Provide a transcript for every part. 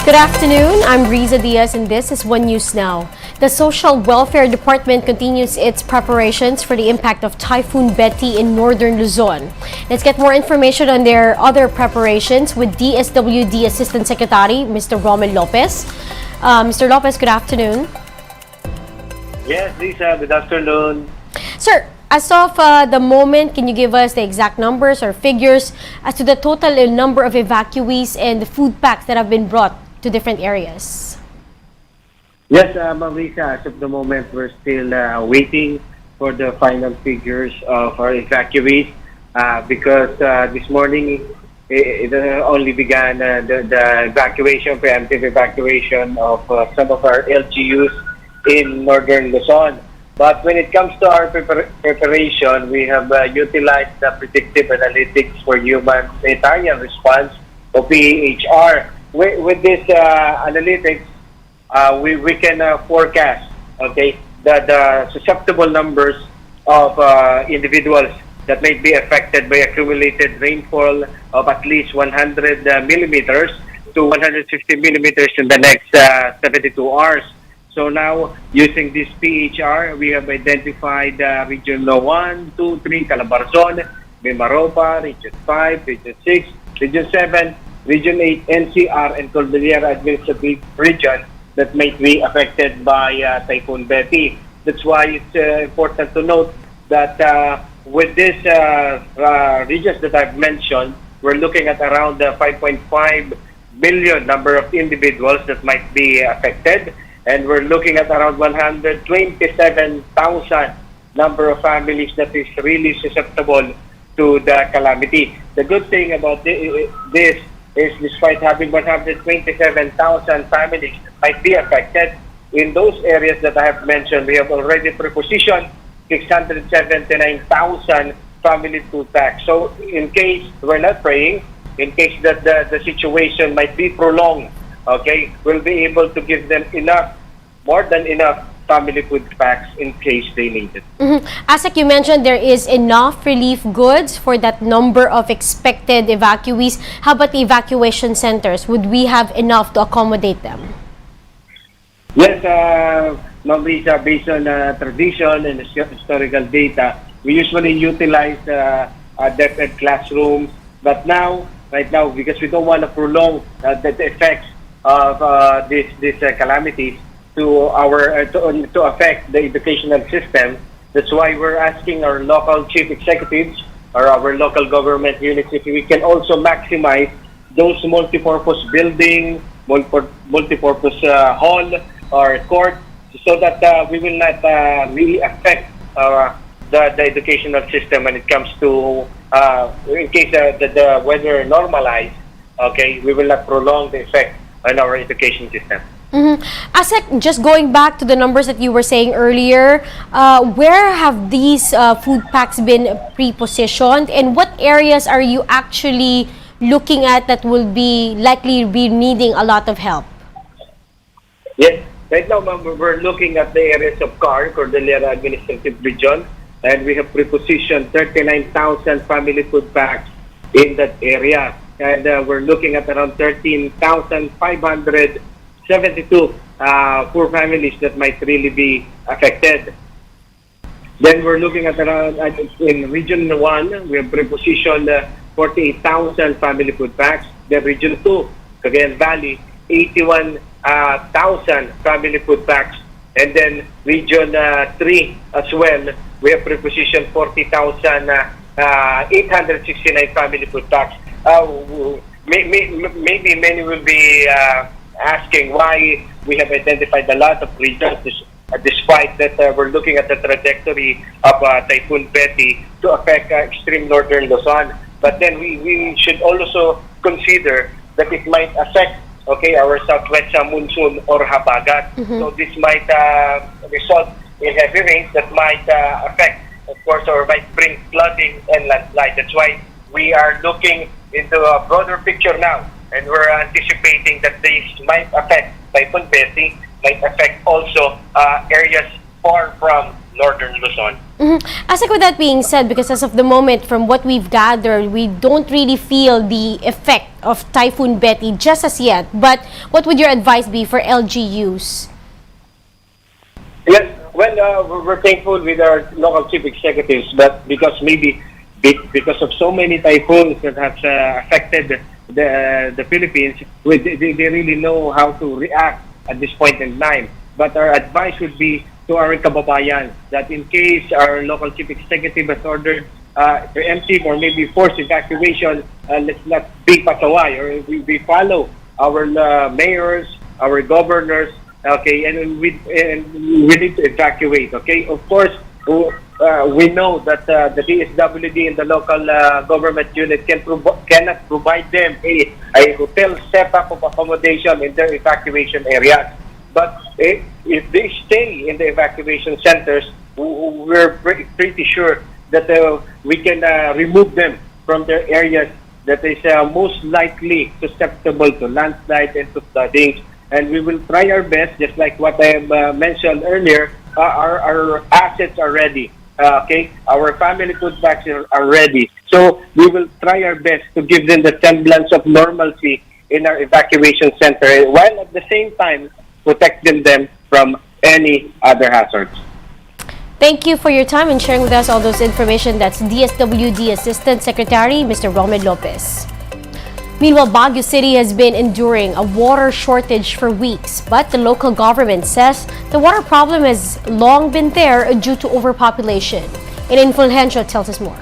Good afternoon, I'm Riza Diaz and this is One News Now. The Social Welfare Department continues its preparations for the impact of Typhoon Betty in northern Luzon. Let's get more information on their other preparations with DSWD Assistant Secretary, Mr. Romel Lopez. Mr. Lopez, good afternoon. Yes, Lisa, good afternoon. Sir, as of the moment, can you give us the exact numbers or figures as to the total number of evacuees and the food packs that have been brought to different areas? Yes, Marisa, as of the moment, we're still waiting for the final figures of our evacuees because this morning it only began the evacuation, preemptive evacuation of some of our LGUs in northern Luzon. But when it comes to our preparation, we have utilized the predictive analytics for humanitarian response, or PHR. With this analytics, we can forecast, okay, the susceptible numbers of individuals that may be affected by accumulated rainfall of at least 100 millimeters to 150 millimeters in the next 72 hours. So now, using this PHR, we have identified Region 1, 2, 3, Calabarzon, Mimaropa, Region 5, Region 6, Region 7, Region 8, NCR, and Cordillera Administrative Region that might be affected by Typhoon Betty. That's why it's important to note that with these regions that I've mentioned, we're looking at around 5.5 billion number of individuals that might be affected, and we're looking at around 127,000 number of families that is really susceptible to the calamity. The good thing about this is, despite having 127,000 families that might be affected, in those areas that I have mentioned, we have already prepositioned 679,000 family food packs. So in case, we're not praying, in case that the situation might be prolonged, okay, we'll be able to give them enough, more than enough family food packs in case they need it. As like you mentioned, there is enough relief goods for that number of expected evacuees. How about the evacuation centers? Would we have enough to accommodate them? Yes, Marisa, based on tradition and historical data, we usually utilize adapted classrooms. But right now, because we don't want to prolong the effects of these calamities to affect the educational system, that's why we're asking our local chief executives or our local government units if we can also maximize those multipurpose building, multipurpose hall or court, so that we will not really affect the educational system when it comes to, in case the weather normalize, okay, we will not prolong the effect on our education system. Asek, just going back to the numbers that you were saying earlier, where have these food packs been pre-positioned, and what areas are you actually looking at that will be likely be needing a lot of help? Yes, right now, ma'am, we're looking at the areas of Cordillera Administrative Region, and we have pre-positioned 39,000 family food packs in that area, and we're looking at around 13,572 poor families that might really be affected. Then we're looking at around, in Region 1, we have prepositioned 48,000 family food packs. Then Region 2, Cagayan Valley, 81,000 family food packs. And then Region 3 as well, we have prepositioned 40,869 family food packs. Maybe many will be asking why we have identified a lot of regions, despite that we're looking at the trajectory of Typhoon Betty to affect extreme northern Luzon. But then we should also consider that it might affect, okay, our southwest monsoon or habagat. So this might result in heavy rains that might affect, of course, or might bring flooding and landslide. That's why we are looking into a broader picture now, and we're anticipating that this might affect Typhoon Betty, might affect also areas far from northern Luzon. As like with that being said, because as of the moment, from what we've gathered, we don't really feel the effect of Typhoon Betty just as yet. But what would your advice be for LGUs? Yes, well, we're thankful with our local chief executives, but because because of so many typhoons that have affected the Philippines, they really know how to react at this point in time. But our advice would be to our kababayan that in case our local chief executive has ordered preemptive or maybe forced evacuation, let's not be pasaway, or we follow our mayors, our governors, okay, and we need to evacuate, okay? Of course, we know that the DSWD and the local government unit cannot provide them a hotel setup of accommodation in their evacuation areas. But if they stay in the evacuation centers, we're pretty sure that we can remove them from their areas that is most likely susceptible to landslide and to flooding. And we will try our best, just like what I mentioned earlier, our assets are ready. Okay, our family food bags are ready. So we will try our best to give them the semblance of normalcy in our evacuation center, while at the same time protecting them from any other hazards. Thank you for your time and sharing with us all those information. That's DSWD Assistant Secretary, Mr. Romed Lopez. Meanwhile, Baguio City has been enduring a water shortage for weeks, but the local government says the water problem has long been there due to overpopulation. Fulgencio tells us more.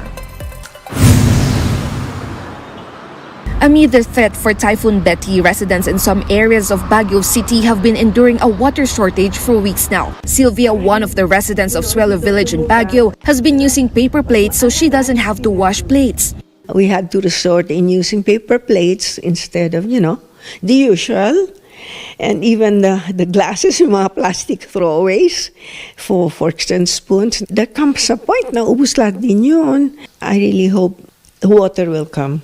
Amid the threat for Typhoon Betty, residents in some areas of Baguio City have been enduring a water shortage for weeks now. Sylvia, one of the residents of Suelo Village in Baguio, has been using paper plates so she doesn't have to wash plates. We had to resort in using paper plates instead of, the usual. And even the glasses, yung mga plastic throwaways for forks and spoons. There comes a point na ubus lahat din yun. I really hope water will come.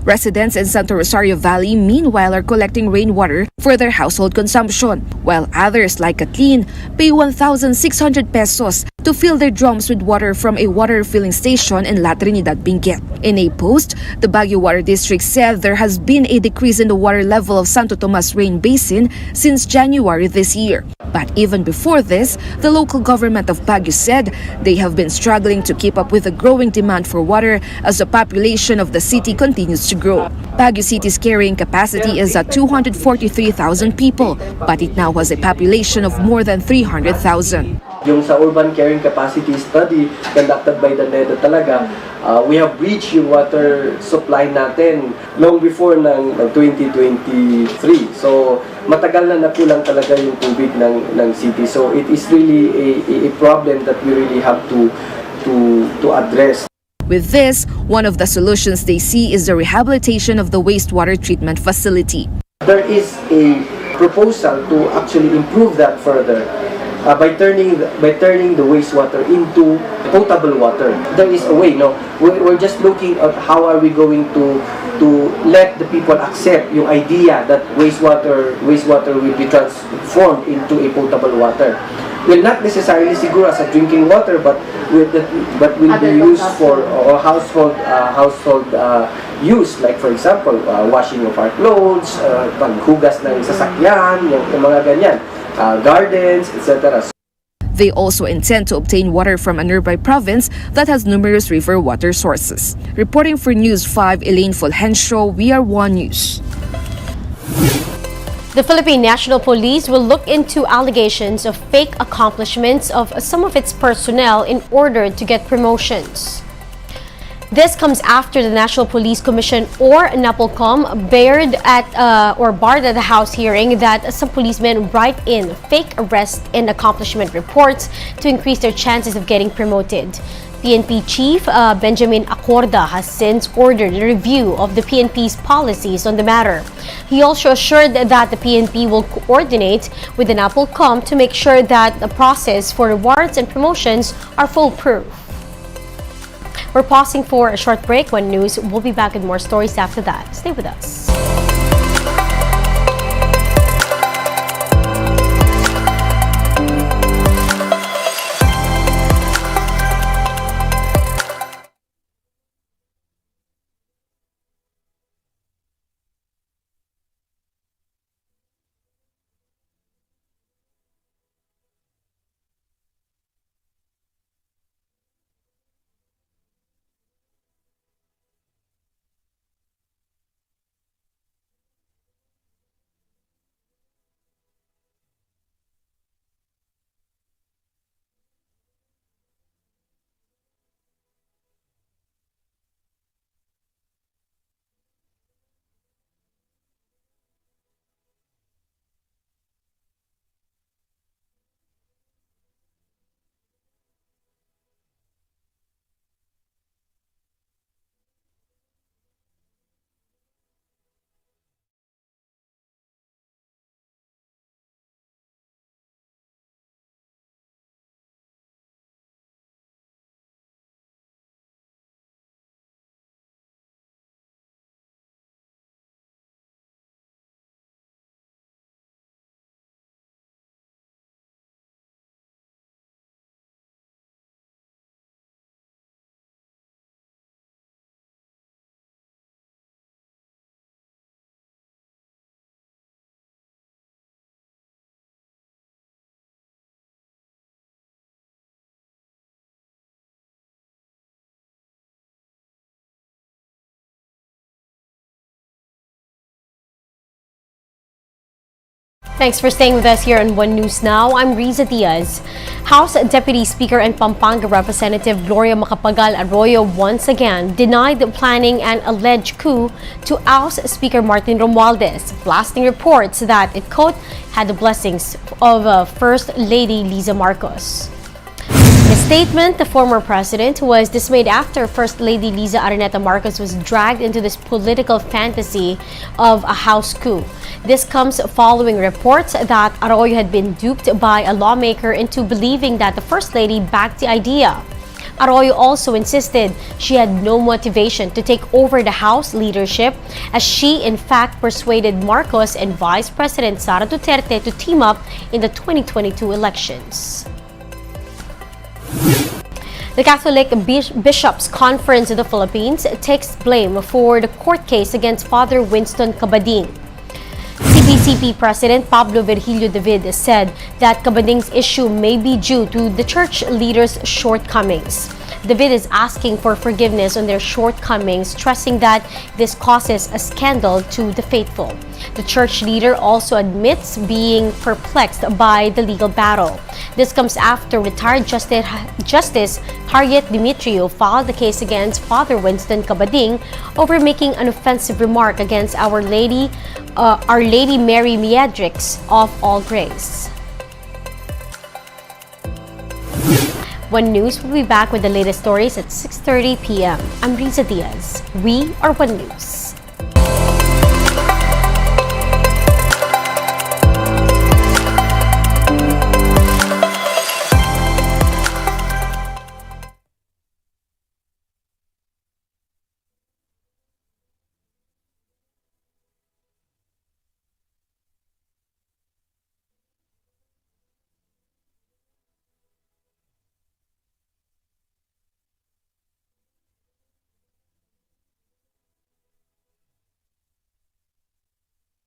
Residents in Santo Rosario Valley, meanwhile, are collecting rainwater for their household consumption, while others, like Kathleen, pay 1,600 pesos to fill their drums with water from a water filling station in La Trinidad, Benguet. In a post, the Baguio Water District said there has been a decrease in the water level of Santo Tomas Rain Basin since January this year. But even before this, the local government of Baguio said they have been struggling to keep up with the growing demand for water as the population of the city continues to grow. Baguio City's carrying capacity is at 243,000 people, but it now has a population of more than 300,000. Yung sa urban carrying capacity study conducted by the NEDA talaga, we have reached yung water supply natin long before ng 2023. So matagal na nakulang talaga yung tubig ng city. So it is really a problem that we really have to address. With this, one of the solutions they see is the rehabilitation of the wastewater treatment facility. There is a proposal to actually improve that further. By turning the wastewater into potable water. There is a way, no? We're just looking at how are we going to let the people accept yung idea that wastewater will be transformed into a potable water. Will not necessarily siguro as a drinking water, but will be used for household use, like for example, washing of our clothes, paghugas ng sasakyan, yung mga ganyan. Gardens, etc. They also intend to obtain water from a nearby province that has numerous river water sources. Reporting for News 5, Elaine Fulgencio, We Are One News. The Philippine National Police will look into allegations of fake accomplishments of some of its personnel in order to get promotions. This comes after the National Police Commission or NAPOLCOM barred at the House hearing that some policemen write in fake arrest and accomplishment reports to increase their chances of getting promoted. PNP Chief Benjamin Acorda has since ordered a review of the PNP's policies on the matter. He also assured that the PNP will coordinate with the NAPOLCOM to make sure that the process for rewards and promotions are foolproof. We're pausing for a short break. One News, we'll be back with more stories after that. Stay with us. Thanks for staying with us here on One News Now. I'm Riza Diaz. House Deputy Speaker and Pampanga Representative Gloria Macapagal Arroyo once again denied planning an alleged coup to oust Speaker Martin Romualdez, blasting reports that it, quote, had the blessings of First Lady Liza Marcos. In a statement, the former president was dismayed after First Lady Liza Araneta Marcos was dragged into this political fantasy of a house coup. This comes following reports that Arroyo had been duped by a lawmaker into believing that the First Lady backed the idea. Arroyo also insisted she had no motivation to take over the House leadership, as she in fact persuaded Marcos and Vice President Sara Duterte to team up in the 2022 elections. The Catholic Bishops' Conference of the Philippines takes blame for the court case against Father Winston Cabading. CPCP President Pablo Virgilio David said that Cabading's issue may be due to the church leaders' shortcomings. David is asking for forgiveness on their shortcomings, stressing that this causes a scandal to the faithful. The church leader also admits being perplexed by the legal battle. This comes after retired Justice Harriet Dimitriou filed the case against Father Winston Cabading over making an offensive remark against Our Lady Mary Miedrix of All Grace. One News will be back with the latest stories at 6:30 p.m. I'm Riza Diaz. We are One News.